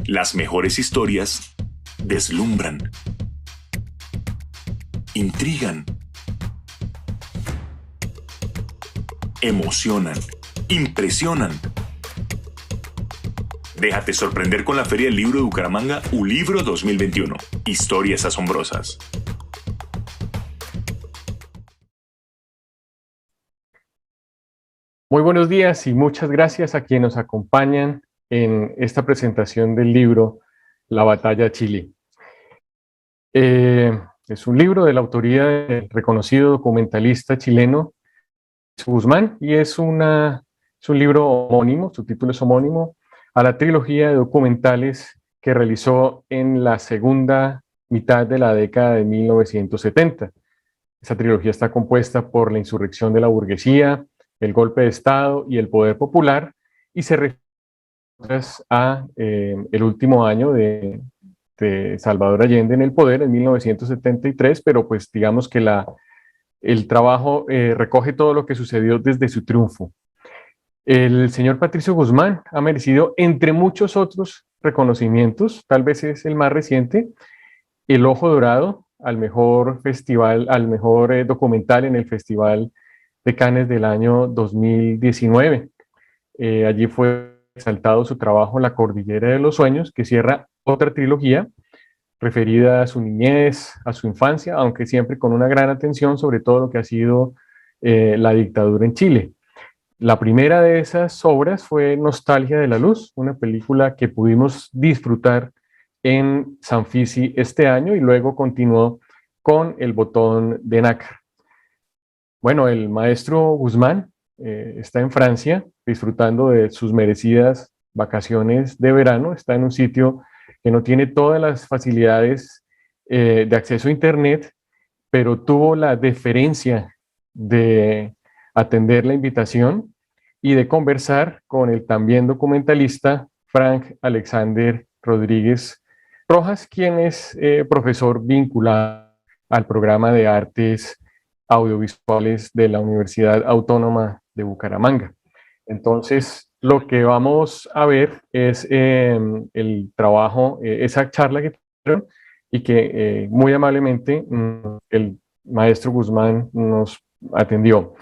Las mejores historias deslumbran, intrigan, emocionan, impresionan. Déjate sorprender con la Feria del Libro de Bucaramanga ULibro 2021. Historias asombrosas. Muy buenos días y muchas gracias a quienes nos acompañan en esta presentación del libro La Batalla de Chile. Es un libro de la autoría del reconocido documentalista chileno Guzmán y es un libro homónimo, su título es homónimo, a la trilogía de documentales que realizó en la segunda mitad de la década de 1970. Esta trilogía está compuesta por la insurrección de la burguesía, el golpe de Estado y el poder popular, y se refiere a el último año de Salvador Allende en el poder, en 1973, pero pues digamos que el trabajo recoge todo lo que sucedió desde su triunfo. El señor Patricio Guzmán ha merecido, entre muchos otros reconocimientos, tal vez es el más reciente, el Ojo Dorado al mejor festival, al mejor documental en el Festival de Cannes del año 2019. Allí fue exaltado su trabajo La Cordillera de los Sueños, que cierra otra trilogía referida a su niñez, a su infancia, aunque siempre con una gran atención sobre todo lo que ha sido la dictadura en Chile. La primera de esas obras fue Nostalgia de la Luz, una película que pudimos disfrutar en Sanfisi este año y luego continuó con El Botón de Nácar. Bueno, el maestro Guzmán está en Francia disfrutando de sus merecidas vacaciones de verano, está en un sitio que no tiene todas las facilidades de acceso a Internet, pero tuvo la deferencia de atender la invitación y de conversar con el también documentalista Frank Alexander Rodríguez Rojas, quien es profesor vinculado al programa de artes audiovisuales de la Universidad Autónoma de Bucaramanga. Entonces, lo que vamos a ver es el trabajo, esa charla que tuvieron y que muy amablemente el maestro Guzmán nos atendió.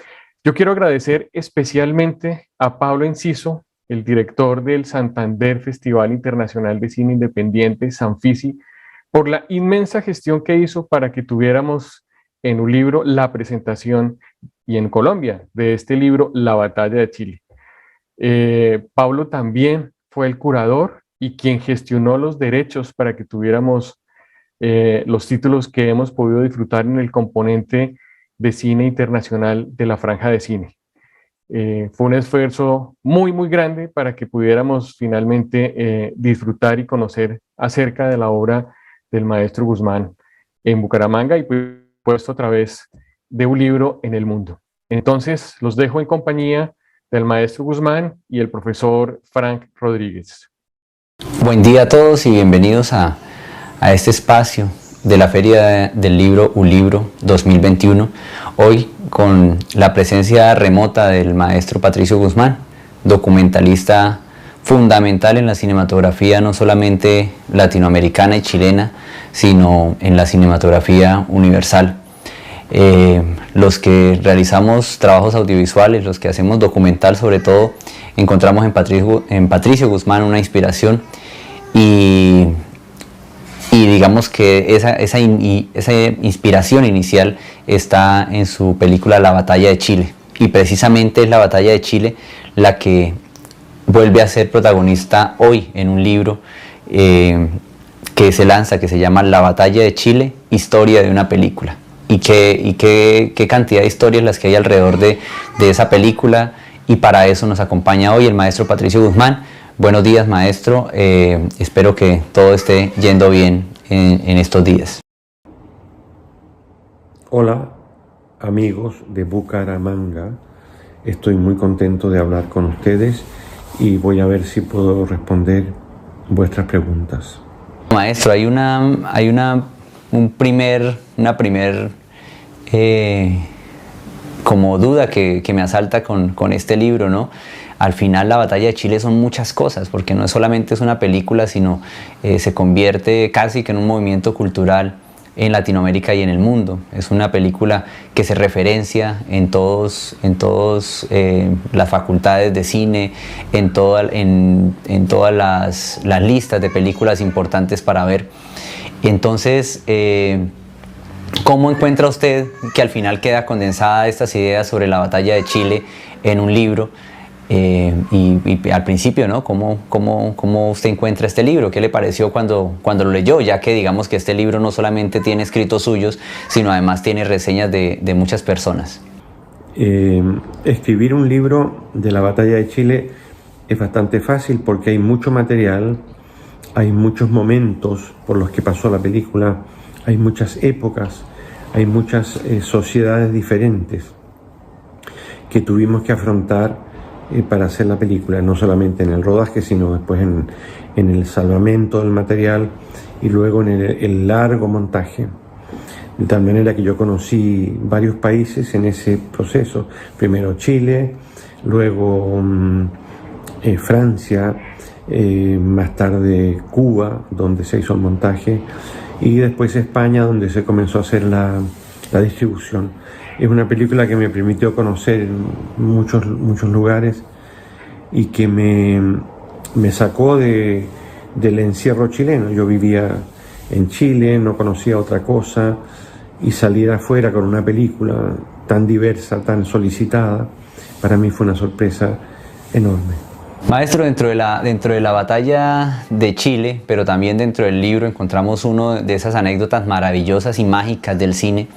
Yo quiero agradecer especialmente a Pablo Enciso, el director del Santander Festival Internacional de Cine Independiente, Sanfisi, por la inmensa gestión que hizo para que tuviéramos en ULibro la presentación y en Colombia de este libro, La Batalla de Chile. Pablo también fue el curador y quien gestionó los derechos para que tuviéramos los títulos que hemos podido disfrutar en el componente de cine internacional de la Franja de Cine. Fue un esfuerzo muy, muy grande para que pudiéramos finalmente disfrutar y conocer acerca de la obra del maestro Guzmán en Bucaramanga y puesto a través de ULibro en el mundo. Entonces, los dejo en compañía del maestro Guzmán y el profesor Frank Rodríguez. Buen día a todos y bienvenidos a este espacio de la Feria del Libro ULibro 2021. Hoy con la presencia remota del maestro Patricio Guzmán, documentalista fundamental en la cinematografía no solamente latinoamericana y chilena, sino en la cinematografía universal. Los que realizamos trabajos audiovisuales, los que hacemos documental sobre todo, encontramos en Patricio Guzmán una inspiración y digamos que esa inspiración inicial está en su película La Batalla de Chile, y precisamente es la Batalla de Chile la que vuelve a ser protagonista hoy en un libro que se lanza, que se llama La Batalla de Chile, historia de una película. Y qué cantidad de historias las que hay alrededor de esa película, y para eso nos acompaña hoy el maestro Patricio Guzmán. Buenos días, maestro, espero que todo esté yendo bien en estos días. Hola amigos de Bucaramanga, estoy muy contento de hablar con ustedes y voy a ver si puedo responder vuestras preguntas. Maestro, hay una primer como duda que me asalta con este libro, ¿no? Al final la batalla de Chile son muchas cosas, porque no solamente es una película, sino se convierte casi que en un movimiento cultural en Latinoamérica y en el mundo. Es una película que se referencia en todas las facultades de cine, en todas las listas de películas importantes para ver. Entonces, ¿cómo encuentra usted que al final queda condensada estas ideas sobre la batalla de Chile en un libro? Y al principio, ¿no? ¿Cómo usted encuentra este libro? ¿Qué le pareció cuando lo leyó? Ya que digamos que este libro no solamente tiene escritos suyos, sino además tiene reseñas de muchas personas. Escribir un libro de la batalla de Chile es bastante fácil porque hay mucho material, hay muchos momentos por los que pasó la película, hay muchas épocas, hay muchas sociedades diferentes que tuvimos que afrontar para hacer la película, no solamente en el rodaje, sino después en el salvamento del material y luego en el largo montaje. De tal manera que yo conocí varios países en ese proceso. Primero Chile, luego Francia, más tarde Cuba, donde se hizo el montaje, y después España, donde se comenzó a hacer la distribución. Es una película que me permitió conocer muchos lugares y que me sacó del encierro chileno. Yo vivía en Chile, no conocía otra cosa, y salir afuera con una película tan diversa, tan solicitada, para mí fue una sorpresa enorme. Maestro, dentro de la batalla de Chile, pero también dentro del libro, encontramos una de esas anécdotas maravillosas y mágicas del cine.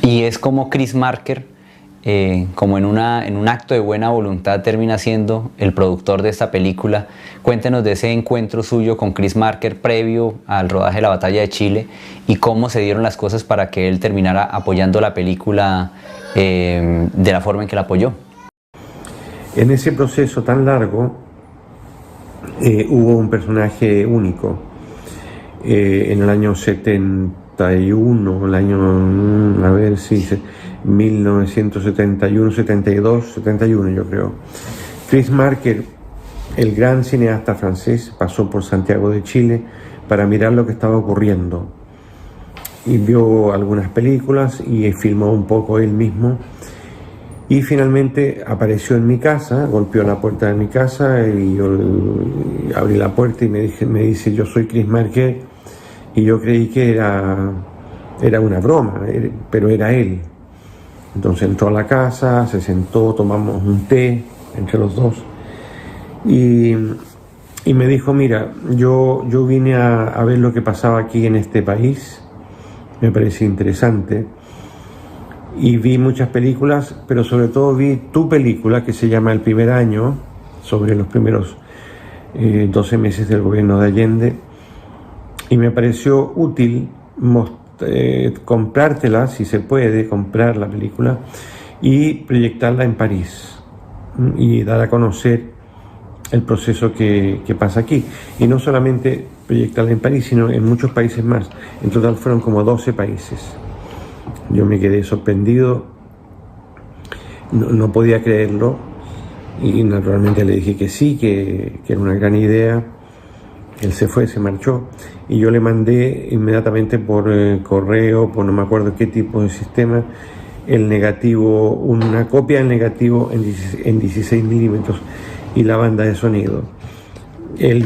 Y es como Chris Marker, como en un acto de buena voluntad, termina siendo el productor de esta película. Cuéntenos de ese encuentro suyo con Chris Marker previo al rodaje de la batalla de Chile y cómo se dieron las cosas para que él terminara apoyando la película de la forma en que la apoyó. En ese proceso tan largo hubo un personaje único. En el año 71, el año, a ver si 1971, 72, 71 yo creo. Chris Marker, el gran cineasta francés, pasó por Santiago de Chile para mirar lo que estaba ocurriendo y vio algunas películas y filmó un poco él mismo y finalmente apareció en mi casa, golpeó la puerta de mi casa y yo abrí la puerta y me dice yo soy Chris Marker. Y yo creí que era una broma, pero era él. Entonces entró a la casa, se sentó, tomamos un té entre los dos y me dijo, mira, yo vine a ver lo que pasaba aquí en este país, me pareció interesante y vi muchas películas, pero sobre todo vi tu película que se llama El primer año, sobre los primeros 12 meses del gobierno de Allende. Y me pareció útil comprártela, si se puede, comprar la película y proyectarla en París y dar a conocer el proceso que pasa aquí. Y no solamente proyectarla en París, sino en muchos países más. En total fueron como 12 países. Yo me quedé sorprendido, no podía creerlo y naturalmente le dije que sí, que era una gran idea. Él se fue, se marchó y yo le mandé inmediatamente por correo, por no me acuerdo qué tipo de sistema, el negativo, una copia del negativo en 16 milímetros y la banda de sonido. Él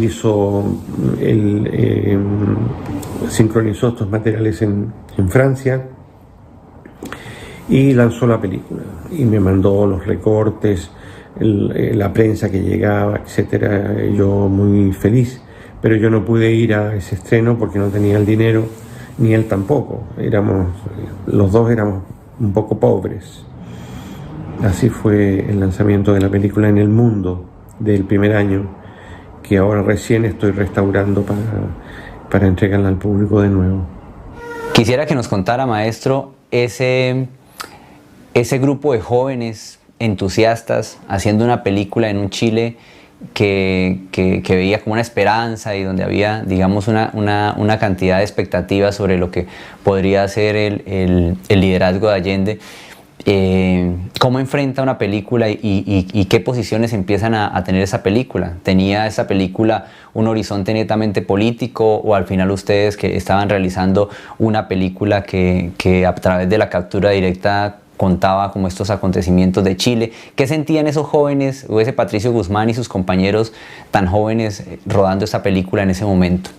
sincronizó estos materiales en Francia y lanzó la película y me mandó los recortes, la prensa que llegaba, etcétera. Yo muy feliz. Pero yo no pude ir a ese estreno porque no tenía el dinero, ni él tampoco. Los dos éramos un poco pobres. Así fue el lanzamiento de la película en el mundo del primer año, que ahora recién estoy restaurando para entregarla al público de nuevo. Quisiera que nos contara, maestro, ese grupo de jóvenes entusiastas haciendo una película en un Chile que veía como una esperanza y donde había, digamos, una cantidad de expectativas sobre lo que podría ser el liderazgo de Allende. ¿Cómo enfrenta una película y qué posiciones empiezan a tener esa película? ¿Tenía esa película un horizonte netamente político o al final ustedes que estaban realizando una película que a través de la captura directa contaba como estos acontecimientos de Chile? ¿Qué sentían esos jóvenes o ese Patricio Guzmán y sus compañeros tan jóvenes rodando esa película en ese momento?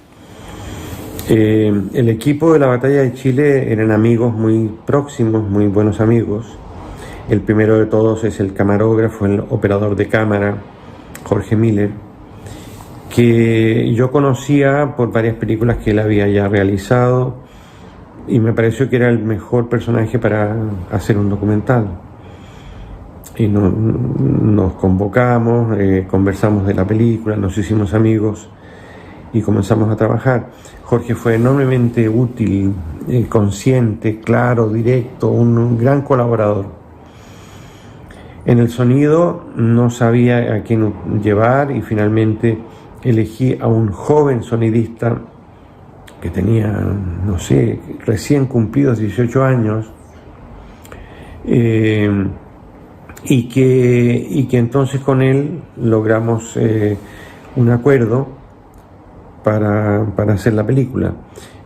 El equipo de la Batalla de Chile eran amigos muy próximos, muy buenos amigos. El primero de todos es el camarógrafo, el operador de cámara, Jorge Miller, que yo conocía por varias películas que él había ya realizado y me pareció que era el mejor personaje para hacer un documental. Y nos convocamos, conversamos de la película, nos hicimos amigos y comenzamos a trabajar. Jorge fue enormemente útil, consciente, claro, directo, un gran colaborador. En el sonido no sabía a quién llevar y finalmente elegí a un joven sonidista que tenía, no sé, recién cumplidos 18 años y que entonces con él logramos un acuerdo para hacer la película.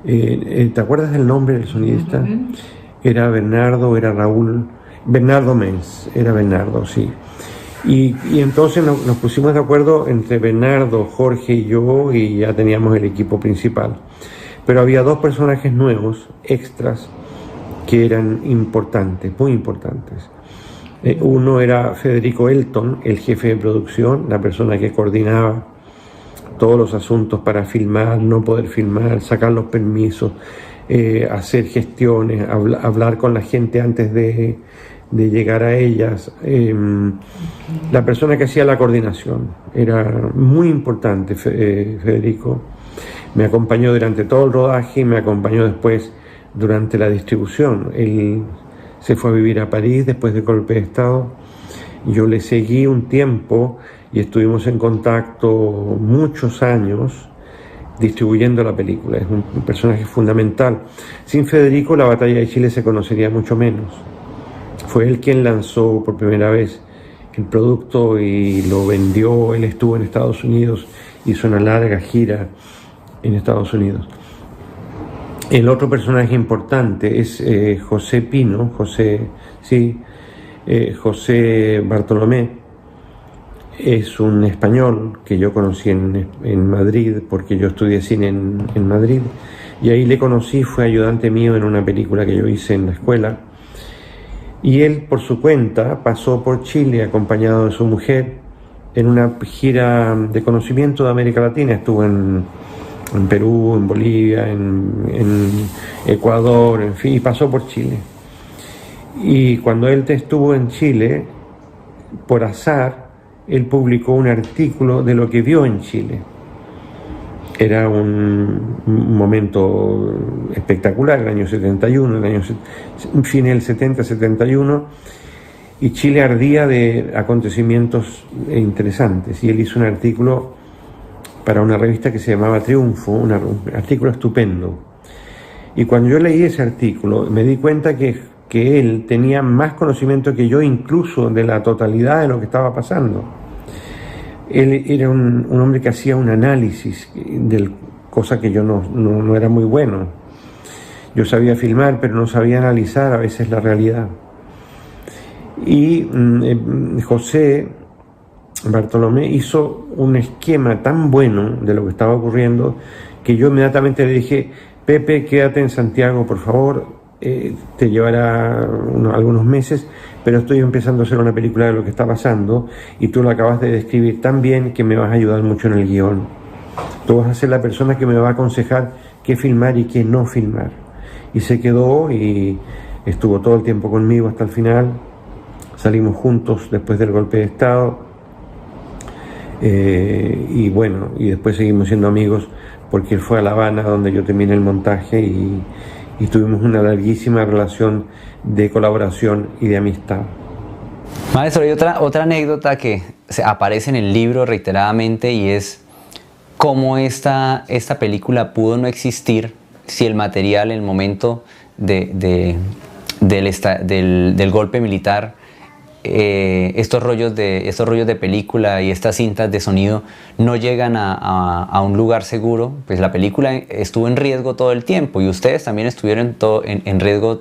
¿Te acuerdas del nombre del sonidista? Era Bernardo, era Raúl. Bernardo Menz, era Bernardo, sí. Y entonces nos pusimos de acuerdo entre Bernardo, Jorge y yo y ya teníamos el equipo principal. Pero había dos personajes nuevos, extras, que eran importantes, muy importantes. Uno era Federico Elton, el jefe de producción, la persona que coordinaba todos los asuntos para filmar, no poder filmar, sacar los permisos, hacer gestiones, hablar con la gente antes de llegar a ellas. La persona que hacía la coordinación era muy importante. Federico me acompañó durante todo el rodaje y me acompañó después durante la distribución. Él se fue a vivir a París después del golpe de Estado. Yo le seguí un tiempo y estuvimos en contacto muchos años distribuyendo la película. Es un personaje fundamental. Sin Federico la Batalla de Chile se conocería mucho menos. Fue él quien lanzó por primera vez el producto y lo vendió. Él estuvo en Estados Unidos, hizo una larga gira en Estados Unidos. El otro personaje importante es José Pino, José Bartolomé. Es un español que yo conocí en Madrid, porque yo estudié cine en Madrid, y ahí le conocí, fue ayudante mío en una película que yo hice en la escuela. Y él, por su cuenta, pasó por Chile acompañado de su mujer en una gira de conocimiento de América Latina. Estuvo en Perú, en Bolivia, en Ecuador, en fin, y pasó por Chile. Y cuando él estuvo en Chile, por azar, él publicó un artículo de lo que vio en Chile. Era un momento espectacular, el año 71, fin del 70-71, y Chile ardía de acontecimientos interesantes, y él hizo un artículo para una revista que se llamaba Triunfo, un artículo estupendo. Y cuando yo leí ese artículo, me di cuenta que él tenía más conocimiento que yo, incluso de la totalidad de lo que estaba pasando. Él era un hombre que hacía un análisis, cosa que yo no era muy bueno. Yo sabía filmar, pero no sabía analizar a veces la realidad. Y José Bartolomé hizo un esquema tan bueno de lo que estaba ocurriendo que yo inmediatamente le dije: Pepe, quédate en Santiago, por favor, te llevará algunos meses, pero estoy empezando a hacer una película de lo que está pasando y tú lo acabas de describir tan bien que me vas a ayudar mucho en el guión. Tú vas a ser la persona que me va a aconsejar qué filmar y qué no filmar. Y se quedó y estuvo todo el tiempo conmigo hasta el final. Salimos juntos después del golpe de Estado. Y bueno, y después seguimos siendo amigos porque él fue a La Habana, donde yo terminé el montaje, y tuvimos una larguísima relación de colaboración y de amistad. Maestro, hay otra anécdota que aparece en el libro reiteradamente, y es cómo esta película pudo no existir si el material en el momento del golpe militar estos rollos de película y estas cintas de sonido no llegan a un lugar seguro, pues la película estuvo en riesgo todo el tiempo y ustedes también estuvieron en riesgo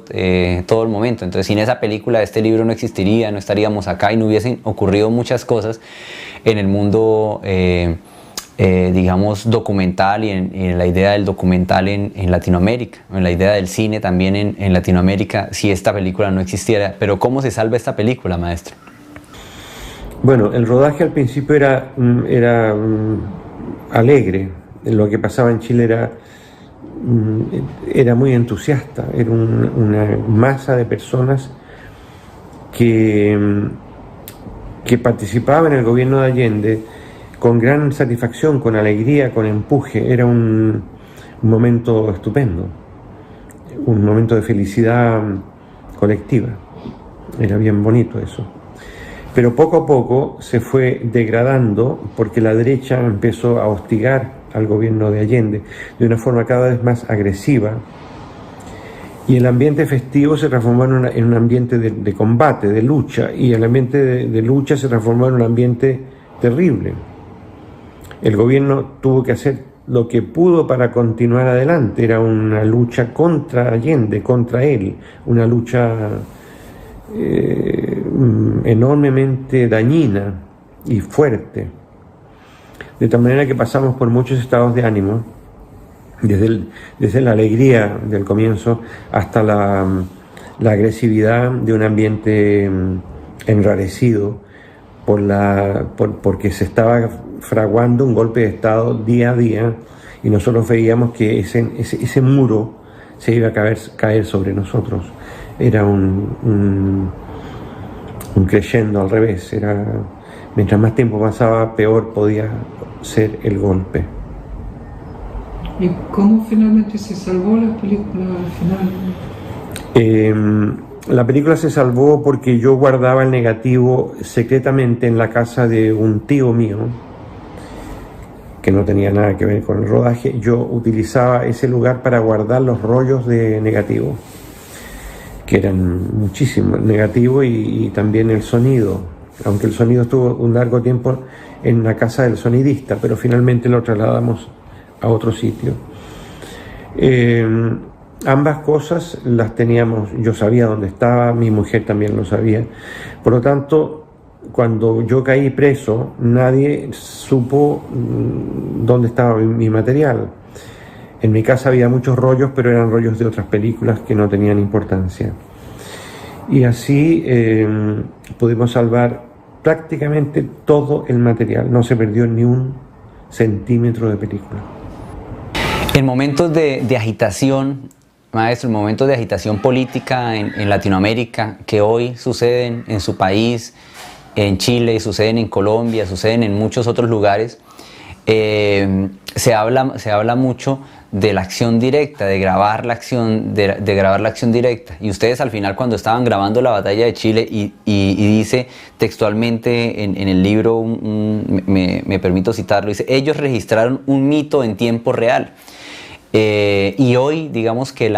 todo el momento. Entonces sin esa película este libro no existiría, no estaríamos acá y no hubiesen ocurrido muchas cosas en el mundo digamos documental y en la idea del documental en Latinoamérica, en la idea del cine también en Latinoamérica, si esta película no existiera. Pero ¿cómo se salva esta película, maestro? Bueno, el rodaje al principio era alegre. Lo que pasaba en Chile era muy entusiasta, era una masa de personas que participaban en el gobierno de Allende con gran satisfacción, con alegría, con empuje. Era un momento estupendo, un momento de felicidad colectiva. Era bien bonito eso. Pero poco a poco se fue degradando porque la derecha empezó a hostigar al gobierno de Allende de una forma cada vez más agresiva, y el ambiente festivo se transformó en un ambiente de combate, de lucha, y el ambiente de lucha se transformó en un ambiente terrible. El gobierno tuvo que hacer lo que pudo para continuar adelante. Era una lucha contra Allende, contra él, una lucha enormemente dañina y fuerte. De tal manera que pasamos por muchos estados de ánimo, desde la alegría del comienzo hasta la agresividad de un ambiente enrarecido porque se estaba fraguando un golpe de Estado día a día, y nosotros veíamos que ese muro se iba a caer sobre nosotros. Era un crescendo al revés. Mientras más tiempo pasaba, peor podía ser el golpe. ¿Y cómo finalmente se salvó la película al final? La película se salvó porque yo guardaba el negativo secretamente en la casa de un tío mío, que no tenía nada que ver con el rodaje. Yo utilizaba ese lugar para guardar los rollos de negativo, que eran muchísimos, negativo y también el sonido, aunque el sonido estuvo un largo tiempo en la casa del sonidista, pero finalmente lo trasladamos a otro sitio. Ambas cosas las teníamos, yo sabía dónde estaba, mi mujer también lo sabía. Por lo tanto, cuando yo caí preso, nadie supo dónde estaba mi material. En mi casa había muchos rollos, pero eran rollos de otras películas que no tenían importancia. Y así pudimos salvar prácticamente todo el material, no se perdió ni un centímetro de película. En momentos de agitación, maestro, en momentos de agitación política en Latinoamérica, que hoy suceden en su país, en Chile, suceden en Colombia, suceden en muchos otros lugares, se habla mucho de la acción directa, de grabar la acción directa. Y ustedes al final, cuando estaban grabando la batalla de Chile, y dice textualmente en el libro, me permito citarlo, dice: ellos registraron un mito en tiempo real. Y hoy, digamos que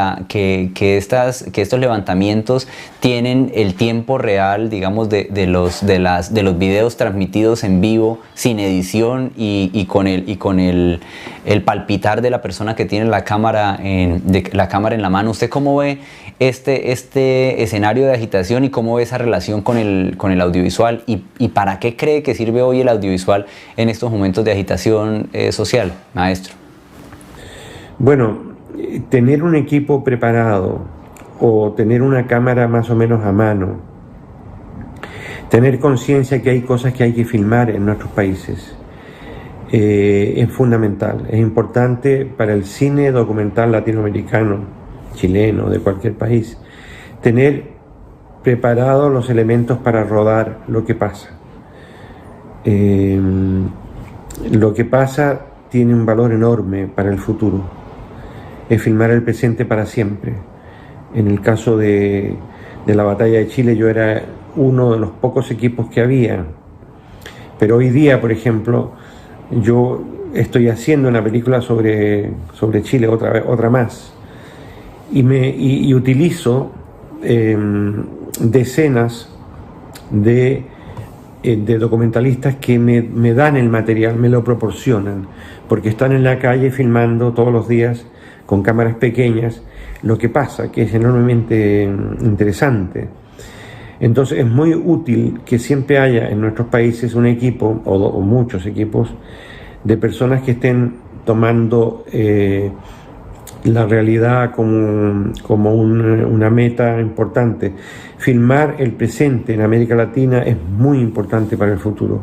estos levantamientos tienen el tiempo real, digamos, de los videos transmitidos en vivo, sin edición, y con el palpitar de la persona que tiene la cámara en la mano. ¿Usted cómo ve este escenario de agitación y cómo ve esa relación con el audiovisual? ¿Y para qué cree que sirve hoy el audiovisual en estos momentos de agitación social, maestro? Bueno, tener un equipo preparado o tener una cámara más o menos a mano, tener conciencia que hay cosas que hay que filmar en nuestros países, es fundamental. Es importante para el cine documental latinoamericano, chileno, de cualquier país, tener preparados los elementos para rodar lo que pasa. Lo que pasa tiene un valor enorme para el futuro. Es filmar el presente para siempre. En el caso de la batalla de Chile, yo era uno de los pocos equipos que había. Pero hoy día, por ejemplo, yo estoy haciendo una película sobre Chile, otra más. Y utilizo decenas de documentalistas que me dan el material, me lo proporcionan, porque están en la calle filmando todos los días con cámaras pequeñas lo que pasa, que es enormemente interesante. Entonces es muy útil que siempre haya en nuestros países un equipo o muchos equipos de personas que estén tomando la realidad como una meta importante. Filmar el presente en América Latina es muy importante para el futuro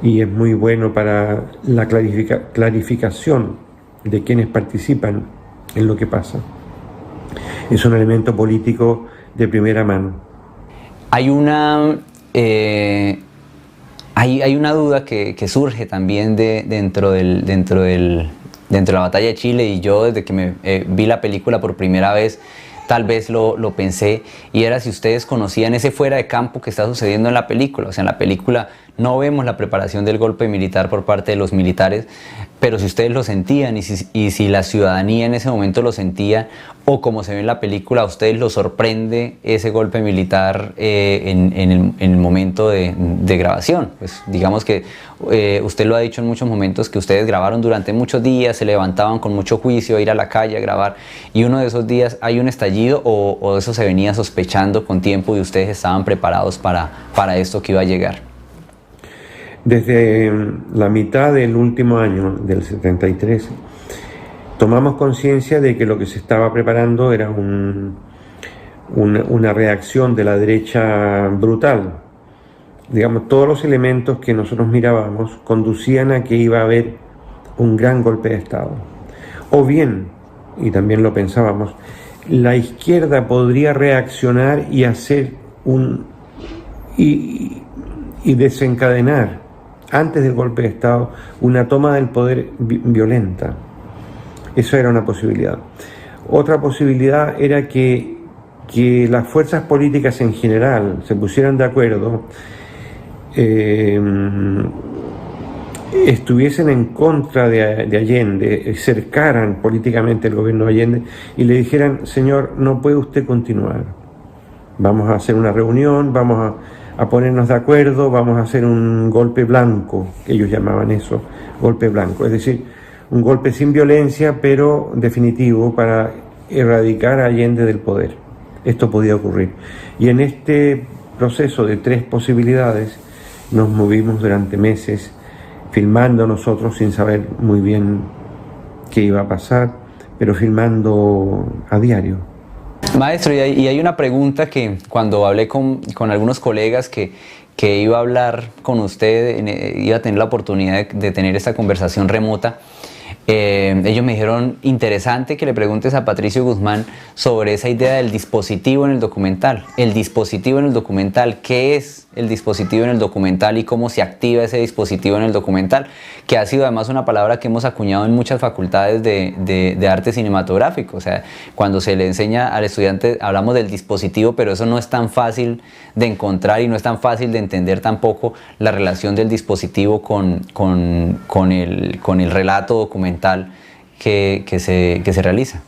y es muy bueno para la clarificación de quienes participan en lo que pasa. Es un elemento político de primera mano. Hay una duda que surge también dentro de la batalla de Chile, y yo desde que vi la película por primera vez tal vez lo pensé, y era si ustedes conocían ese fuera de campo que está sucediendo en la película. O sea, en la película no vemos la preparación del golpe militar por parte de los militares, pero si ustedes lo sentían y si la ciudadanía en ese momento lo sentía, o como se ve en la película, a ustedes los sorprende ese golpe militar en el momento de grabación. Pues digamos que usted lo ha dicho en muchos momentos, que ustedes grabaron durante muchos días, se levantaban con mucho juicio a ir a la calle a grabar, y uno de esos días hay un estallido, o eso se venía sospechando con tiempo y ustedes estaban preparados para esto que iba a llegar. Desde la mitad del último año, del 73, tomamos conciencia de que lo que se estaba preparando era una reacción de la derecha brutal. Digamos, todos los elementos que nosotros mirábamos conducían a que iba a haber un gran golpe de Estado. O bien, y también lo pensábamos, la izquierda podría reaccionar y hacer y desencadenar antes del golpe de Estado una toma del poder violenta. Eso era una posibilidad. Otra posibilidad era que las fuerzas políticas en general se pusieran de acuerdo, estuviesen en contra de Allende, cercaran políticamente el gobierno de Allende y le dijeran: señor, no puede usted continuar, vamos a hacer una reunión, vamos a ponernos de acuerdo, vamos a hacer un golpe blanco, que ellos llamaban eso, golpe blanco, es decir, un golpe sin violencia pero definitivo para erradicar a Allende del poder. Esto podía ocurrir. Y en este proceso de 3 posibilidades nos movimos durante meses, filmando nosotros sin saber muy bien qué iba a pasar, pero filmando a diario. Maestro, y hay una pregunta que cuando hablé con algunos colegas que iba a hablar con usted, iba a tener la oportunidad de tener esta conversación remota, ellos me dijeron: interesante que le preguntes a Patricio Guzmán sobre esa idea del dispositivo en el documental. El dispositivo en el documental, ¿qué es el dispositivo en el documental y cómo se activa ese dispositivo en el documental? Que ha sido además una palabra que hemos acuñado en muchas facultades de arte cinematográfico. O sea, cuando se le enseña al estudiante hablamos del dispositivo, pero eso no es tan fácil de encontrar y no es tan fácil de entender tampoco la relación del dispositivo con el relato documental que se realiza.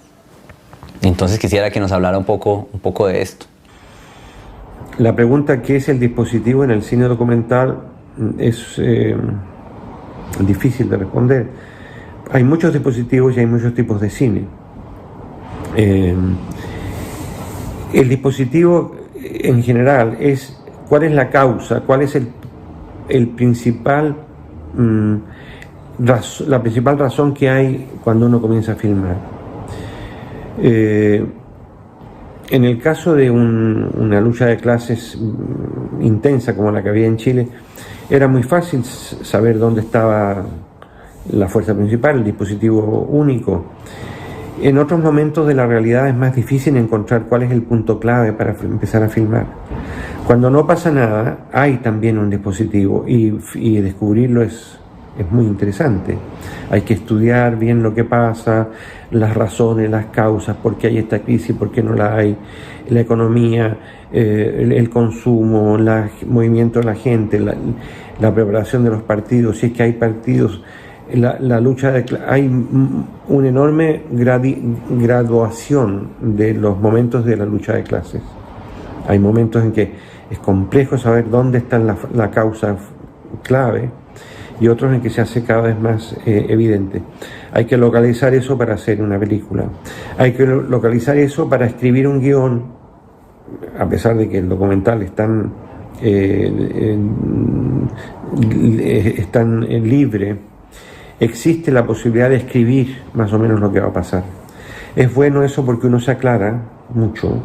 Entonces quisiera que nos hablara un poco de esto. La pregunta ¿qué es el dispositivo en el cine documental? Es difícil de responder. Hay muchos dispositivos y hay muchos tipos de cine. El dispositivo en general es cuál es la causa, cuál es el principal la principal razón que hay cuando uno comienza a filmar. En el caso de una lucha de clases intensa como la que había en Chile, era muy fácil saber dónde estaba la fuerza principal, el dispositivo único. En otros momentos de la realidad es más difícil encontrar cuál es el punto clave para empezar a filmar. Cuando no pasa nada, hay también un dispositivo y descubrirlo es muy interesante. Hay que estudiar bien lo que pasa, las razones, las causas, por qué hay esta crisis, por qué no la hay, la economía, el consumo, el movimiento de la gente, la preparación de los partidos, si es que hay partidos, la lucha hay una enorme graduación de los momentos de la lucha de clases. Hay momentos en que es complejo saber dónde está la causa clave, y otros en que se hace cada vez más evidente. Hay que localizar eso para hacer una película. Hay que localizar eso para escribir un guión, a pesar de que el documental es tan libre. Existe la posibilidad de escribir más o menos lo que va a pasar. Es bueno eso porque uno se aclara mucho,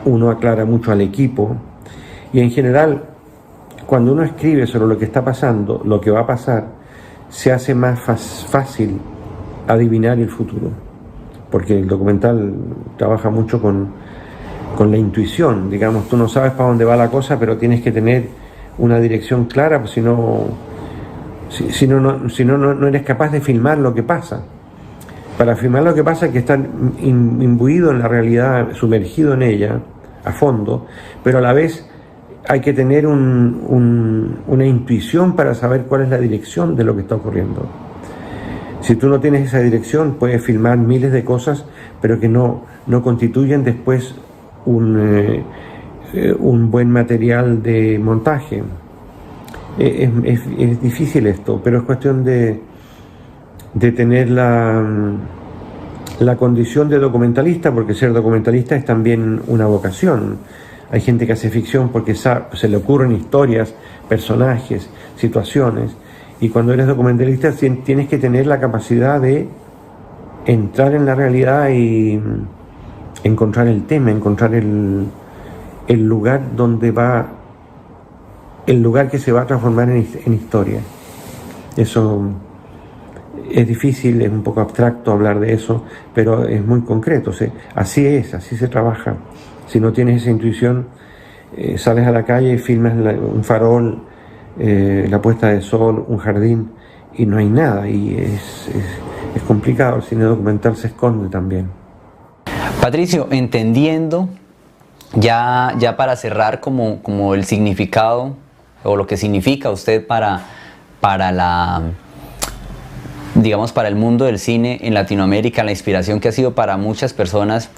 uno aclara mucho al equipo, y en general, cuando uno escribe sobre lo que está pasando, lo que va a pasar, se hace más fácil adivinar el futuro, porque el documental trabaja mucho con la intuición, digamos, tú no sabes para dónde va la cosa, pero tienes que tener una dirección clara, pues si no eres capaz de filmar lo que pasa. Para filmar lo que pasa hay que estar imbuido en la realidad, sumergido en ella, a fondo, pero a la vez hay que tener una intuición para saber cuál es la dirección de lo que está ocurriendo. Si tú no tienes esa dirección, puedes filmar miles de cosas, pero que no constituyen después un buen material de montaje. Es difícil esto, pero es cuestión de tener la condición de documentalista, porque ser documentalista es también una vocación. Hay gente que hace ficción porque se le ocurren historias, personajes, situaciones, y cuando eres documentalista tienes que tener la capacidad de entrar en la realidad y encontrar el tema, encontrar el lugar donde va, el lugar que se va a transformar en historia. Eso es difícil, es un poco abstracto hablar de eso, pero es muy concreto. Así se trabaja. Si no tienes esa intuición, sales a la calle y filmas un farol, la puesta de sol, un jardín, y no hay nada, y es complicado. El cine documental se esconde también. Patricio, entendiendo ya para cerrar como el significado o lo que significa usted para el mundo del cine en Latinoamérica, la inspiración que ha sido para muchas personas,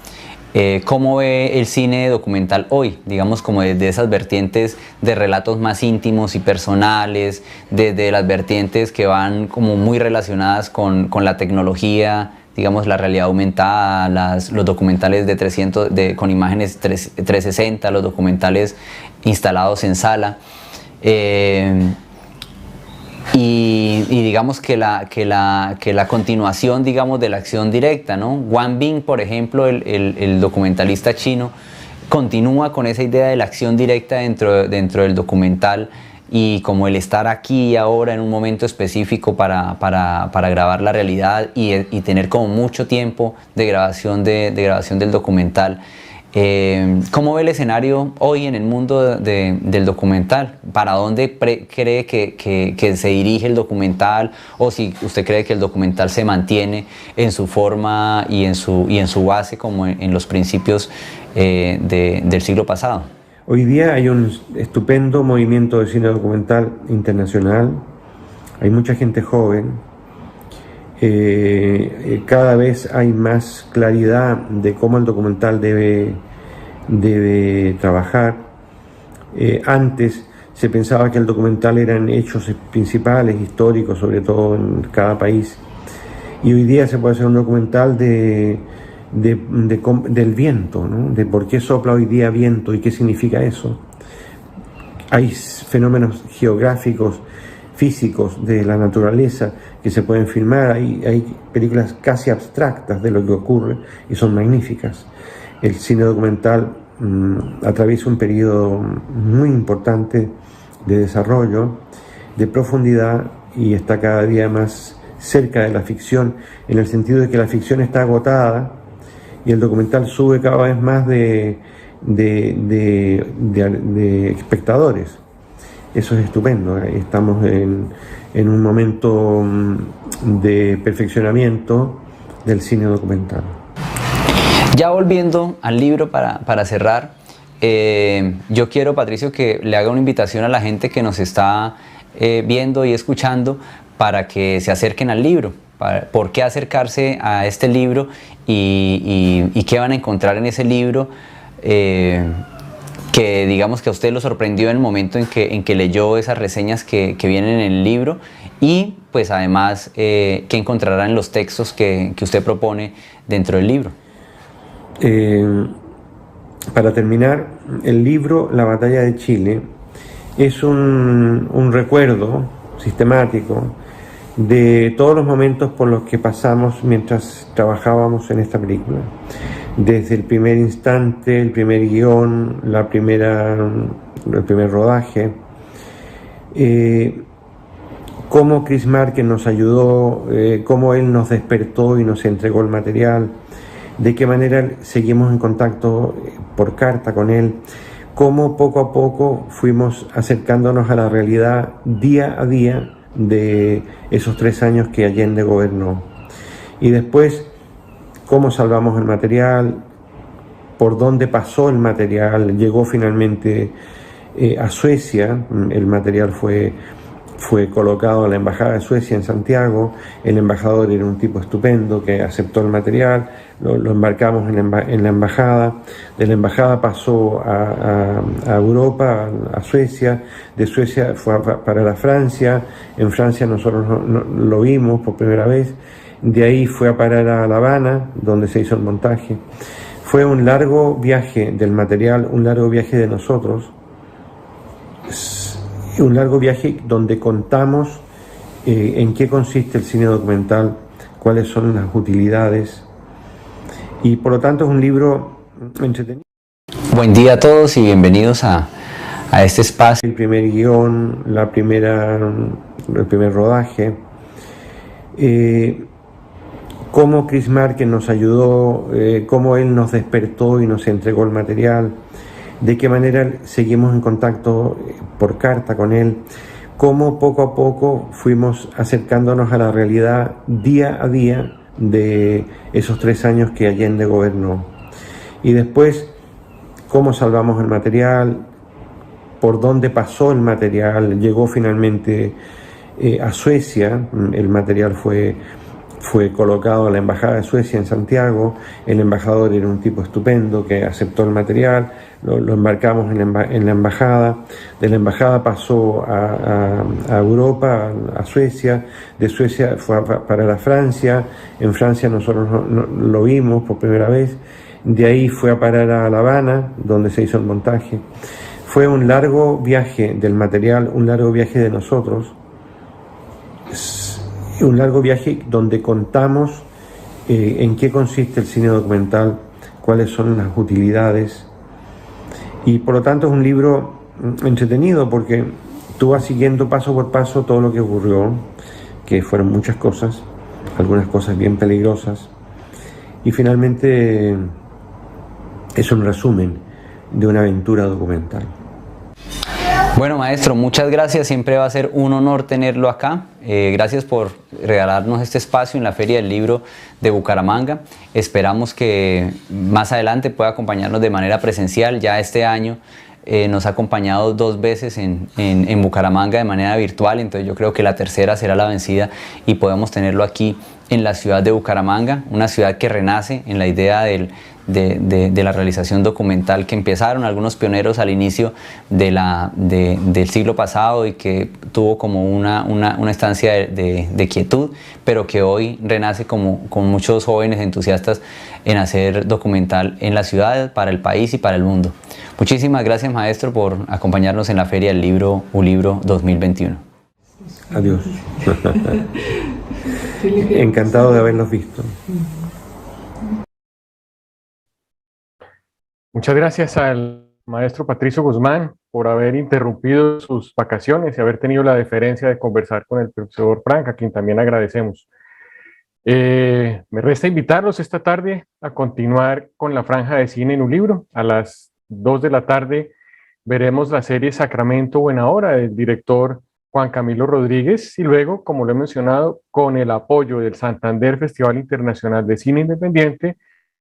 ¿cómo ve el cine documental hoy? Digamos, como desde esas vertientes de relatos más íntimos y personales, desde las vertientes que van como muy relacionadas con la tecnología, digamos la realidad aumentada, los documentales con imágenes 360, los documentales instalados en sala. Y digamos que la continuación, digamos, de la acción directa, ¿no? Wang Bing, por ejemplo, el documentalista chino, continúa con esa idea de la acción directa dentro del documental, y como el estar aquí y ahora en un momento específico para grabar la realidad y tener como mucho tiempo de grabación del documental. ¿Cómo ve el escenario hoy en el mundo del documental? ¿Para dónde cree que se dirige el documental? O si usted cree que el documental se mantiene en su forma y en su base como en los principios del siglo pasado. Hoy día hay un estupendo movimiento de cine documental internacional. Hay mucha gente joven. Cada vez hay más claridad de cómo el documental debe trabajar. Antes se pensaba que el documental eran hechos principales, históricos, sobre todo en cada país, y hoy día se puede hacer un documental del viento, ¿no? De por qué sopla hoy día viento y qué significa eso. Hay fenómenos geográficos, físicos de la naturaleza que se pueden filmar. Hay películas casi abstractas de lo que ocurre y son magníficas. El cine documental atraviesa un periodo muy importante de desarrollo, de profundidad, y está cada día más cerca de la ficción, en el sentido de que la ficción está agotada y el documental sube cada vez más de espectadores. Eso es estupendo. Estamos en un momento de perfeccionamiento del cine documental. Ya volviendo al libro para cerrar, yo quiero, Patricio, que le haga una invitación a la gente que nos está viendo y escuchando para que se acerquen al libro. ¿Por qué acercarse a este libro y qué van a encontrar en ese libro que que digamos que a usted lo sorprendió en el momento en que leyó esas reseñas que vienen en el libro, y pues además qué encontrará en los textos que usted propone dentro del libro. Para terminar, el libro La Batalla de Chile es un recuerdo sistemático de todos los momentos por los que pasamos mientras trabajábamos en esta película. Desde el primer instante, el primer guión, el primer rodaje, cómo Chris Marker nos ayudó, cómo él nos despertó y nos entregó el material, de qué manera seguimos en contacto por carta con él, cómo poco a poco fuimos acercándonos a la realidad día a día de esos 3 años que Allende gobernó. Y después, cómo salvamos el material, por dónde pasó el material, llegó finalmente a Suecia, el material fue colocado en la Embajada de Suecia en Santiago, el embajador era un tipo estupendo que aceptó el material, lo embarcamos en la embajada, de la embajada pasó a Europa, a Suecia, de Suecia fue a parar a Francia, en Francia nosotros lo vimos por primera vez, de ahí fue a parar a La Habana, donde se hizo el montaje. Fue un largo viaje del material, un largo viaje de nosotros, un largo viaje donde contamos en qué consiste el cine documental, cuáles son las utilidades, y por lo tanto es un libro entretenido. Buen día a todos y bienvenidos a este espacio. El primer guión, el primer rodaje, cómo Chris Marker nos ayudó, cómo él nos despertó y nos entregó el material, de qué manera seguimos en contacto por carta con él, cómo poco a poco fuimos acercándonos a la realidad día a día de esos 3 años que Allende gobernó. Y después, cómo salvamos el material, por dónde pasó el material, llegó finalmente a Suecia, el material fue colocado en la Embajada de Suecia en Santiago, el embajador era un tipo estupendo que aceptó el material, lo embarcamos en la embajada, de la embajada pasó a Europa, a Suecia, de Suecia fue a parar a Francia, en Francia nosotros lo vimos por primera vez, de ahí fue a parar a La Habana, donde se hizo el montaje. Fue un largo viaje del material, un largo viaje de nosotros, un largo viaje donde contamos en qué consiste el cine documental, cuáles son las utilidades, y por lo tanto es un libro entretenido porque tú vas siguiendo paso por paso todo lo que ocurrió, que fueron muchas cosas, algunas cosas bien peligrosas, y finalmente es un resumen de una aventura documental. Bueno, maestro, muchas gracias, siempre va a ser un honor tenerlo acá. Gracias por regalarnos este espacio en la Feria del Libro de Bucaramanga. Esperamos que más adelante pueda acompañarnos de manera presencial. Ya este año nos ha acompañado 2 veces en Bucaramanga de manera virtual, entonces yo creo que la tercera será la vencida y podemos tenerlo aquí en la ciudad de Bucaramanga, una ciudad que renace en la idea de la realización documental que empezaron algunos pioneros al inicio del siglo pasado y que tuvo como una estancia de quietud, pero que hoy renace con muchos jóvenes entusiastas en hacer documental en la ciudad, para el país y para el mundo. Muchísimas gracias, maestro, por acompañarnos en la Feria del Libro ULibro 2021. Adiós. Encantado de haberlos visto. Muchas gracias al maestro Patricio Guzmán por haber interrumpido sus vacaciones y haber tenido la deferencia de conversar con el profesor Frank, a quien también agradecemos. Me resta invitarlos esta tarde a continuar con la franja de cine en ULibro. A las 2 de la tarde veremos la serie Sacramento Buena Hora del director Juan Camilo Rodríguez, y luego, como lo he mencionado, con el apoyo del Santander Festival Internacional de Cine Independiente,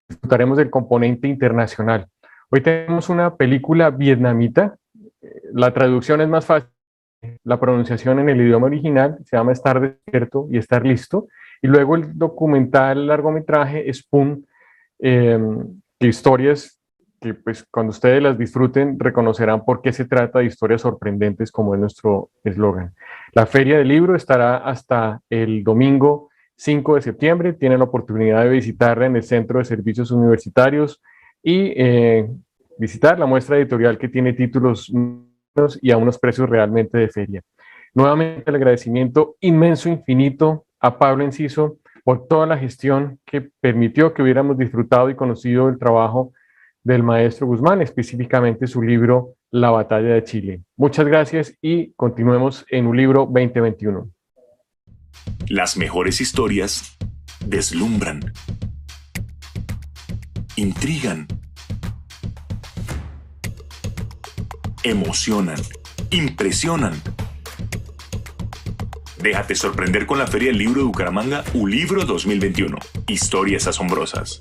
disfrutaremos del componente internacional. Hoy tenemos una película vietnamita, la traducción es más fácil, la pronunciación en el idioma original se llama Estar Despierto y Estar Listo, y luego el documental largometraje Spoon, que historias que pues cuando ustedes las disfruten reconocerán por qué se trata de historias sorprendentes, como es nuestro eslogan. La Feria del Libro estará hasta el domingo 5 de septiembre. Tienen la oportunidad de visitarla en el Centro de Servicios Universitarios y visitar la muestra editorial, que tiene títulos y a unos precios realmente de feria. Nuevamente el agradecimiento inmenso, infinito a Pablo Enciso por toda la gestión que permitió que hubiéramos disfrutado y conocido el trabajo del maestro Guzmán, específicamente su libro La Batalla de Chile. Muchas gracias y continuemos en Un Libro 2021. Las mejores historias deslumbran, intrigan, emocionan, impresionan. Déjate sorprender con la Feria del Libro de Bucaramanga, Un Libro 2021. Historias asombrosas.